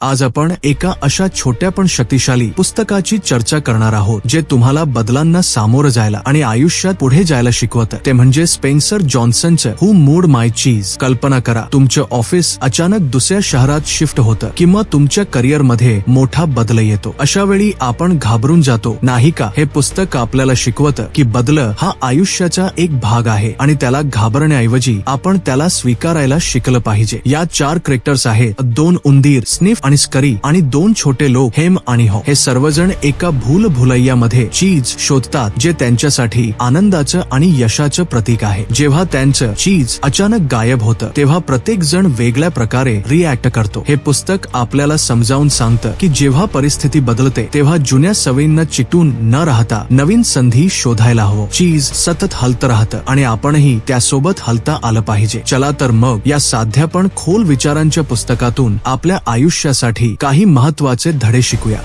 आज आपण एका अशा छोट्या पण शक्तिशाली पुस्तकाची चर्चा करणार आहोत जे तुम्हाला बदलांना सामोरं जायला आणि आयुष्यात पुढे जायला शिकवतं। ते म्हणजे स्पेन्सर जॉन्सनचं हू मूड माय चीज। कल्पना करा, तुमचं ऑफिस अचानक दुसऱ्या शहरात शिफ्ट होतं किंवा तुमच्या करिअर मध्ये मोठा बदल येतो। अशा वेळी आपण घाबरून जातो, नाही का? हे पुस्तक आपल्याला शिकवतं की बदल हा आयुष्याचा एक भाग आहे आणि त्याला घाबरण्याऐवजी आपण त्याला स्वीकारायला शिकलं पाहिजे। या 4 कॅरेक्टर्स आहेत, 2 उंदीर स्निफ आणि स्करी आणि 2 छोटे लोक हेम आणि हो। हे सर्वजण एका भूलभुलैयामध्ये चीज शोधतात जे त्यांच्यासाठी आनंदाचं आणि यशाचं प्रतीक आहे। जेव्हा त्यांचं चीज अचानक गायब होतं तेव्हा प्रत्येक जण वेगळ्या प्रकारे रिॲक्ट करतो। हे पुस्तक आपल्याला समजावून सांगतं की जेव्हा परिस्थिती बदलते तेव्हा जुन्या सवयींना चिकटून न राहता नवीन संधी शोधायला हवं। चीज सतत हलतं राहतं आणि आपणही त्यासोबत हलता आलं पाहिजे। चला तर मग या साध्या पण खोल विचारांच्या पुस्तकातून आपल्या आयुष्यासाठी काही महत्त्वाचे धडे शिकूया।